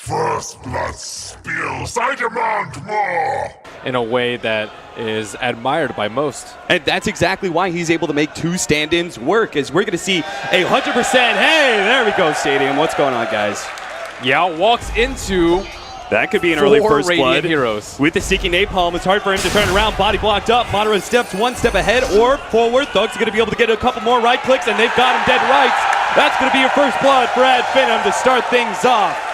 First blood spills. I demand more. In a way that is admired by most. And that's exactly why he's able to make two stand-ins work, as we're going to see 100%. Hey, there we go, Stadium. What's going on, guys? Yao walks into that could be an early first blood. Heroes. With the Seeking Napalm, it's hard for him to turn around. Body blocked up. Madara steps one step ahead or forward. Thug's going to be able to get a couple more right clicks, and they've got him dead rights. That's going to be your first blood for Finem to start things off.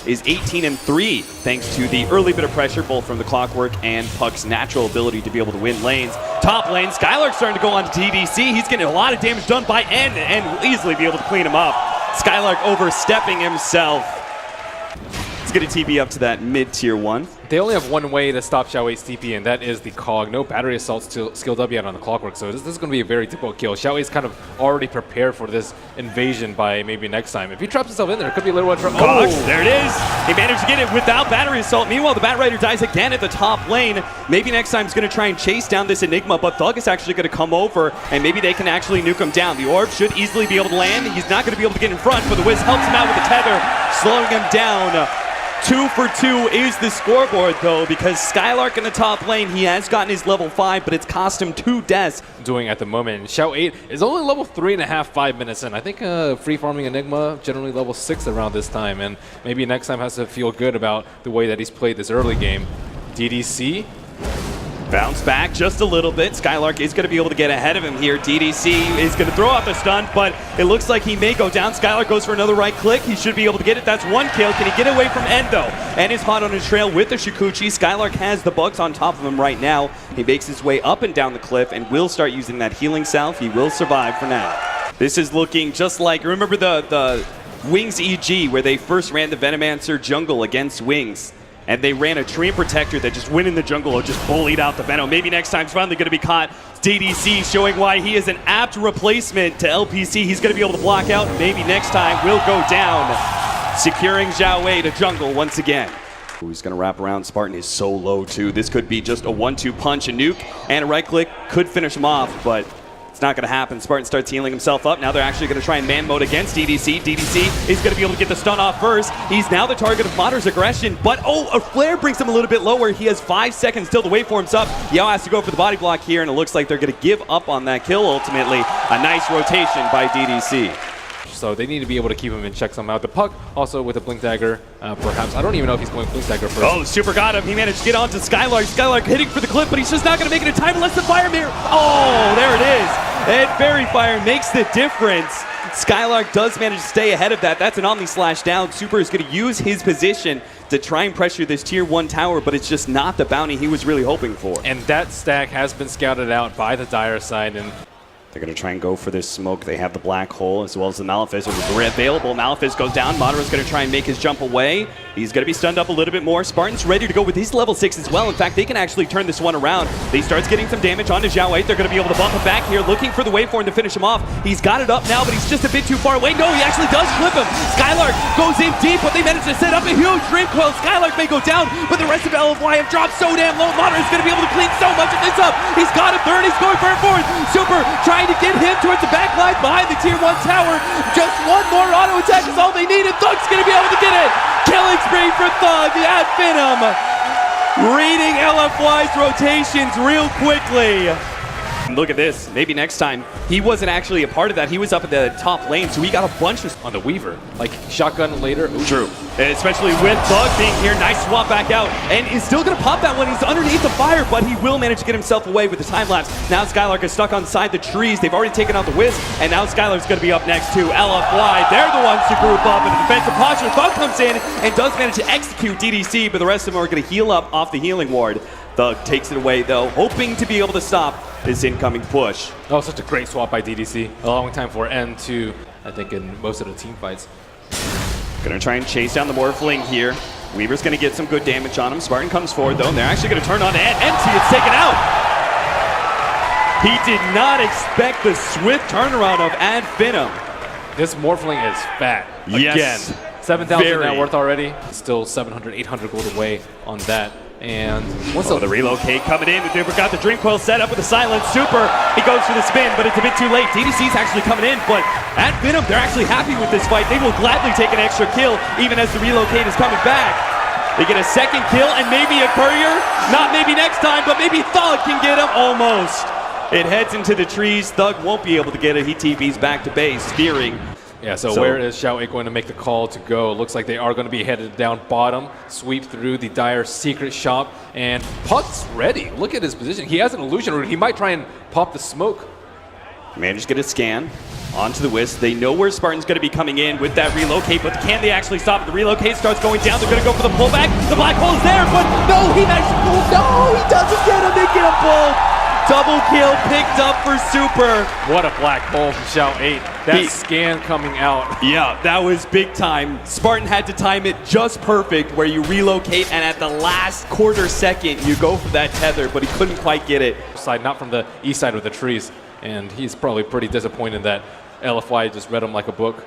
Is 18-3 thanks to the early bit of pressure both from the Clockwork and Puck's natural ability to be able to win lanes. Top lane, SkyLark starting to go on to TDC. He's getting a lot of damage done by End and will easily be able to clean him up. SkyLark overstepping himself. He's going to TP up to that mid-tier 1. They only have one way to stop Xiaohui's TP, and that is the Cog. No battery assault skill W yet on the Clockwork, so this is going to be a very difficult kill. Xiaohui's kind of already prepared for this invasion by maybe next time. If he traps himself in there, it could be a little bit of trouble. Oh, there it is. He managed to get it without battery assault. Meanwhile, the Bat Rider dies again at the top lane. Maybe next time he's going to try and chase down this Enigma, but Thug is actually going to come over, and maybe they can actually nuke him down. The orb should easily be able to land. He's not going to be able to get in front, but the Wiz helps him out with the tether, slowing him down. 2 for 2 is the scoreboard, though, because SkyLark in the top lane, he has gotten his level 5, but it's cost him 2 deaths. Doing at the moment. Xiao8 is only level 3.5, 5 minutes in. I think free farming Enigma, generally level 6 around this time, and maybe next time has to feel good about the way that he's played this early game. DDC. Bounce back just a little bit. SkyLark is going to be able to get ahead of him here. DDC is going to throw out the stun, but it looks like he may go down. SkyLark goes for another right click. He should be able to get it. That's 1 kill. Can he get away from End, though? End is hot on his trail with the Shikuchi. SkyLark has the bugs on top of him right now. He makes his way up and down the cliff and will start using that healing salve. He will survive for now. This is looking just like, remember the Wings EG where they first ran the Venomancer jungle against Wings? And they ran a Treant Protector that just went in the jungle and just bullied out the Venom. Maybe next time he's finally going to be caught. DDC showing why he is an apt replacement to LPC. He's going to be able to block out. Maybe next time will go down. Securing Xiaohui to jungle once again. He's going to wrap around. Spartan is so low too. This could be just a 1-2 punch, a nuke, and a right click could finish him off, but it's not going to happen. Spartan starts healing himself up. Now they're actually going to try and man mode against DDC. DDC is going to be able to get the stun off first. He's now the target of Madara's aggression, but a flare brings him a little bit lower. He has 5 seconds till the waveform's up. Yao has to go for the body block here, and it looks like they're going to give up on that kill ultimately. A nice rotation by DDC. So they need to be able to keep him in check somehow. The Puck also with a Blink Dagger, perhaps. I don't even know if he's going Blink Dagger first. Oh, Super got him. He managed to get onto SkyLark. SkyLark hitting for the clip, but he's just not going to make it in time unless the Fire Mirror. Oh, there it is. And Fairy Fire makes the difference. SkyLark does manage to stay ahead of that. That's an Omni Slash down. Super is going to use his position to try and pressure this tier 1 tower, but it's just not the bounty he was really hoping for. And that stack has been scouted out by the Dire side, and they're going to try and go for this smoke. They have the Black Hole as well as the Malefice. It's available. Malefice goes down. Madara's going to try and make his jump away. He's going to be stunned up a little bit more. Spartan's ready to go with his level 6 as well. In fact, they can actually turn this one around. They starts getting some damage onto Xiaohui. They're going to be able to bump him back here, looking for the waveform to finish him off. He's got it up now, but he's just a bit too far away. No, he actually does clip him. SkyLark goes in deep, but they manage to set up a huge Dream Coil. SkyLark may go down, but the rest of LFY have dropped so damn low. Madara's going to be able to clean so much of this up. He's got him third. He's going for a fourth. Super trying to get him towards the back line behind the tier 1 tower. Just one more auto attack is all they need, and Thug's going to be able to get it. Killing spree for Thug at Finem. Reading LFY's rotations real quickly. Look at this. Maybe next time. He wasn't actually a part of that. He was up at the top lane, so he got a bunch of on the Weaver. Like, shotgun later. Ooh. True. Especially with Thug being here. Nice swap back out. And is still going to pop that one. He's underneath the fire, but he will manage to get himself away with the time lapse. Now SkyLark is stuck inside the trees. They've already taken out the Wisp, and now SkyLark's going to be up next to LFY. They're the ones to group up in the defensive posture. Thug comes in and does manage to execute DDC, but the rest of them are going to heal up off the healing ward. Thug takes it away, though, hoping to be able to stop this incoming push. Oh, such a great swap by DDC. A long time for N to, I think, in most of the team fights. Gonna try and chase down the Morphling here. Weaver's gonna get some good damage on him. Spartan comes forward, though, and they're actually gonna turn on N. NT, it's taken out! He did not expect the swift turnaround of Finem. This Morphling is fat. Yes. Again, 7,000 net worth already. Still 700, 800 gold away on that. And once the relocate coming in, we've got the Dream Coil set up with the silent super. He goes for the spin, but it's a bit too late. DDC's actually coming in, but at Finem, they're actually happy with this fight. They will gladly take an extra kill, even as the relocate is coming back. They get a second kill and maybe a courier. Not maybe next time, but maybe Thug can get him almost. It heads into the trees. Thug won't be able to get it. He TPs back to base, fearing. Yeah, so where is Xiao going to make the call to go? Looks like they are going to be headed down bottom, sweep through the Dire secret shop, and Puck's ready. Look at his position. He has an illusion route. He might try and pop the smoke. Managed to get a scan onto the Wisp. They know where Spartan's going to be coming in with that relocate, but can they actually stop it? The relocate starts going down. They're going to go for the pullback. The black hole is there, but no, he actually pulls. No, he doesn't get him. They get a pull. Double kill picked up for Super. What a black hole from Xiao 8. That scan coming out. Yeah, that was big time. Spartan had to time it just perfect where you relocate and at the last quarter second you go for that tether, but he couldn't quite get it. Side, not from the east side with the trees. And he's probably pretty disappointed that LFY just read him like a book.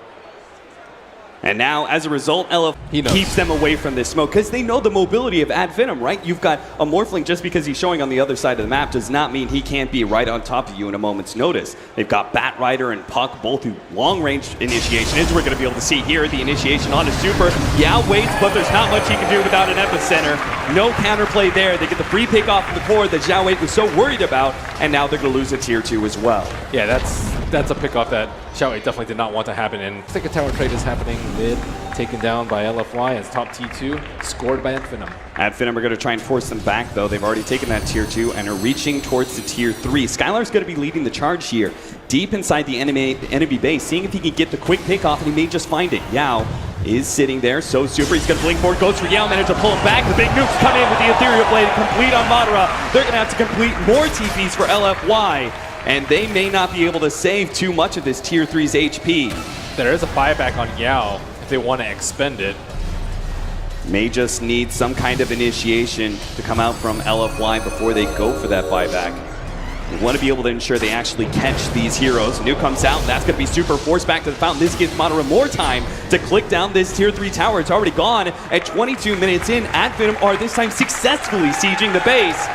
And now, as a result, LFY keeps them away from this smoke because they know the mobility of Finem, right? You've got a Morphling just because he's showing on the other side of the map does not mean he can't be right on top of you in a moment's notice. They've got Bat Rider and Puck both who long-range initiation, as we're going to be able to see here. The initiation on a super. Yao waits, but there's not much he can do without an epicenter. No counterplay there. They get the free pick off of the core that Xiao 8 was so worried about, and now they're going to lose a tier 2 as well. Yeah, that's a pick off that Xiao 8 definitely did not want to happen. And I think a tower trade is happening mid, taken down by LFY as top T2, scored by Finem. Finem are going to try and force them back, though. They've already taken that tier 2 and are reaching towards the tier 3. SkyLark's going to be leading the charge here, deep inside the enemy base, seeing if he can get the quick pick off, and he may just find it. Yao is sitting there, so super. He's going to blink forward, goes for Yao, managed to pull him back. The big nukes come in with the Ethereal Blade, complete on Madara. They're going to have to complete more TPs for LFY, and they may not be able to save too much of this tier 3's HP. There is a buyback on Yao if they want to expend it. May just need some kind of initiation to come out from LFY before they go for that buyback. They want to be able to ensure they actually catch these heroes. Nuke comes out, and that's going to be super forced back to the fountain. This gives Madara more time to click down this tier 3 tower. It's already gone at 22 minutes in. Finem are this time successfully sieging the base.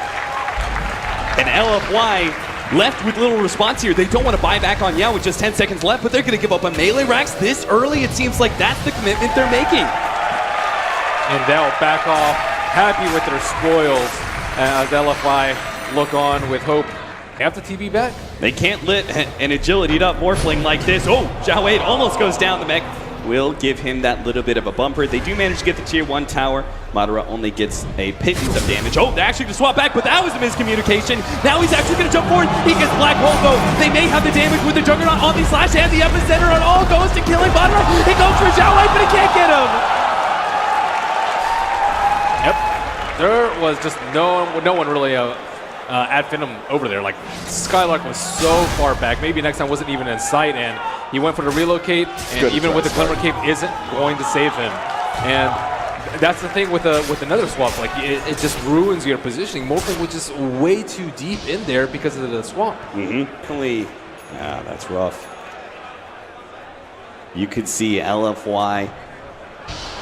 And LFY left with little response here. They don't want to buy back on Yao with just 10 seconds left, but they're going to give up a melee racks this early. It seems like that's the commitment they're making. And they'll back off, happy with their spoils, as LFY look on with hope. Have the TV back? They can't let an agility'd up Morphling like this. Oh, Xiao 8 almost goes down. The mech will give him that little bit of a bumper. They do manage to get the tier 1 tower. Madara only gets a pittance of damage. Oh, they're actually going to swap back, but that was a miscommunication. Now he's actually going to jump forward. He gets Black Hole, though. They may have the damage with the Juggernaut on the slash and the epicenter on all goes to killing Madara. He goes for Xiao 8, but he can't get him. Yep. There was just no one really at Finem over there. Like, SkyLark was so far back. Maybe next time wasn't even in sight, and he went for the relocate, and even with the Glimmer Cape isn't going to save him. And that's the thing with another swap. Like, it just ruins your positioning. Morphling was just way too deep in there because of the swap. Definitely. Yeah, that's rough. You could see LFY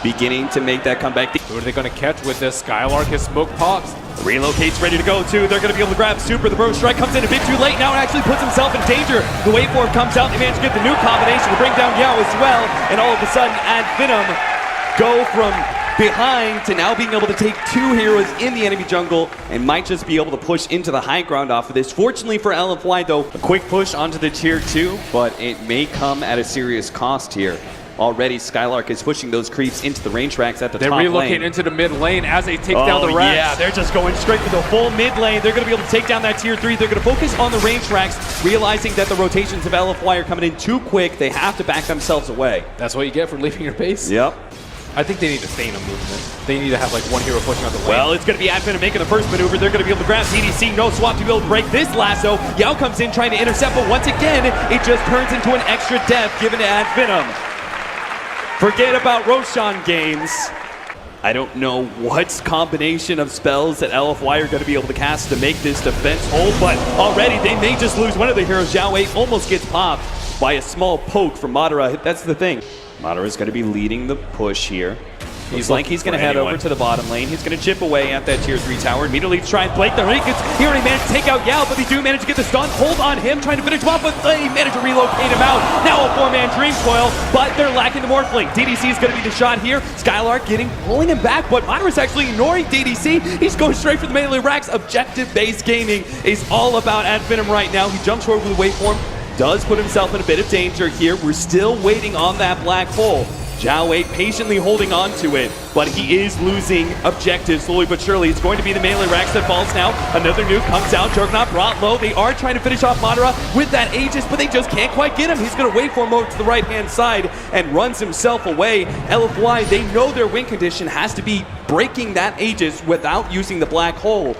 beginning to make that comeback. Who are they going to catch with this? SkyLark, his smoke pops. Relocate's ready to go too. They're going to be able to grab super. The Bro Strike comes in a bit too late. Now it actually puts himself in danger. The waveform comes out. They manage to get the new combination to bring down Yao as well. And all of a sudden, Finem go from behind to now being able to take 2 heroes in the enemy jungle and might just be able to push into the high ground off of this. Fortunately for LFY though, a quick push onto the tier 2, but it may come at a serious cost here. Already, SkyLark is pushing those creeps into the range racks at the top lane. They relocate into the mid lane as they take down the racks. Yeah, they're just going straight for the full mid lane. They're going to be able to take down that tier 3. They're going to focus on the range racks, realizing that the rotations of LFY are coming in too quick. They have to back themselves away. That's what you get for leaving your base? Yep. I think they need to stay in a movement. They need to have like one hero pushing on the lane. Well, it's going to be Finem making the first maneuver. They're going to be able to grab DDC. No swap to be able to break this lasso. Yao comes in trying to intercept, but once again, it just turns into an extra death given to Finem. Forget about Roshan games. I don't know what combination of spells that LFY are going to be able to cast to make this defense hold, but already they may just lose one of the heroes. Xiao 8 almost gets popped by a small poke from Madara. That's the thing. Madara is going to be leading the push here. Looks like he's going to head over to the bottom lane. He's going to chip away at that tier 3 tower. Immediately try and blake the Rickets. He already managed to take out Yao, but they do manage to get the stun. Hold on him, trying to finish him off, but they manage to relocate him out. Now a 4-man Dream Coil, but they're lacking the Morphling. DDC is going to be the shot here. SkyLark pulling him back, but Madara's actually ignoring DDC. He's going straight for the melee racks. Objective-based gaming is all about Finem right now. He jumps forward with the waveform. Does put himself in a bit of danger here. We're still waiting on that black hole. Zhao Wei patiently holding on to it, but he is losing objectives slowly but surely. It's going to be the melee racks that falls now. Another nuke comes out. Juggernaut brought low. They are trying to finish off Madara with that Aegis, but they just can't quite get him. He's going to wait for him over to the right-hand side and runs himself away. LFY, they know their win condition has to be breaking that Aegis without using the black hole.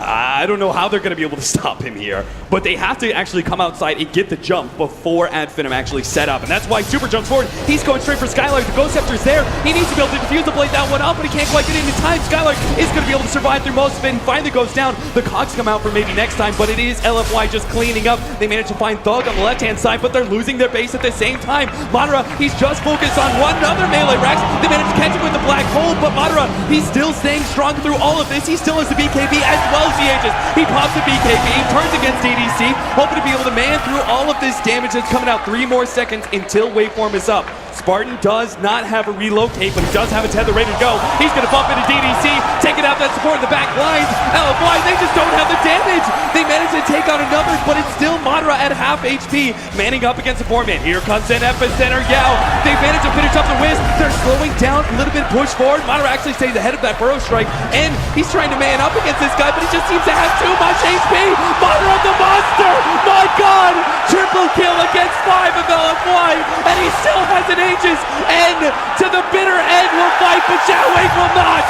I don't know how they're going to be able to stop him here, but they have to actually come outside and get the jump before Finem actually set up, and that's why Super jumps forward. He's going straight for SkyLark. The Ghost Scepter's there. He needs to be able to defuse the blade that one up, but he can't quite get it in time. SkyLark is going to be able to survive through most of it and finally goes down. The cogs come out for maybe next time, but it is LFY just cleaning up. They manage to find Thug on the left-hand side, but they're losing their base at the same time. Madara, he's just focused on one other melee racks. They manage to catch him with the black hole, but Madara, he's still staying strong through all of this. He still has the BKB as well as the Aegis. He pops the BKB, turns against DDC, hoping to be able to man through all of this damage that's coming out. 3 more seconds until waveform is up. Spartan does not have a relocate, but he does have a tether ready to go. He's going to bump into DDC, taking out that support in the back lines. LFY, they just don't have the damage. They managed to take out another, but it's still Madara at half HP, manning up against the 4-man. Here comes an epicenter Yao. They managed to finish up the Wisp. They're slowing down a little bit, push forward. Madara actually stays ahead of that Burrow Strike, and he's trying to man up against this guy, but he just seems to have too much HP. Madara the monster! My God! Triple kill against 5 of LFY, and he still has an Aegis, and to the bitter end will fight, but Zhao Wei will not!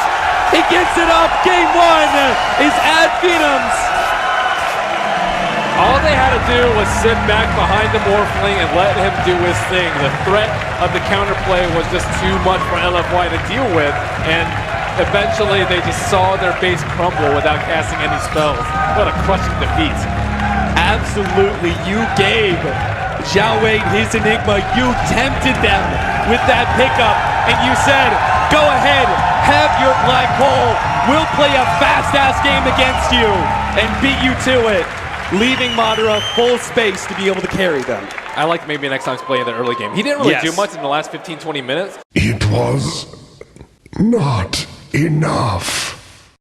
He gets it up. Game 1 is Finem's. All they had to do was sit back behind the Morphling and let him do his thing. The threat of the counterplay was just too much for LFY to deal with, and eventually they just saw their base crumble without casting any spells. What a crushing defeat. Absolutely, you gave Zhao Wei his Enigma. You tempted them with that pickup, and you said, go ahead, have your black hole. We'll play a fast-ass game against you and beat you to it, leaving Madara full space to be able to carry them. I like maybe next time playing the early game. He didn't really do much in the last 15-20 minutes. It was not enough.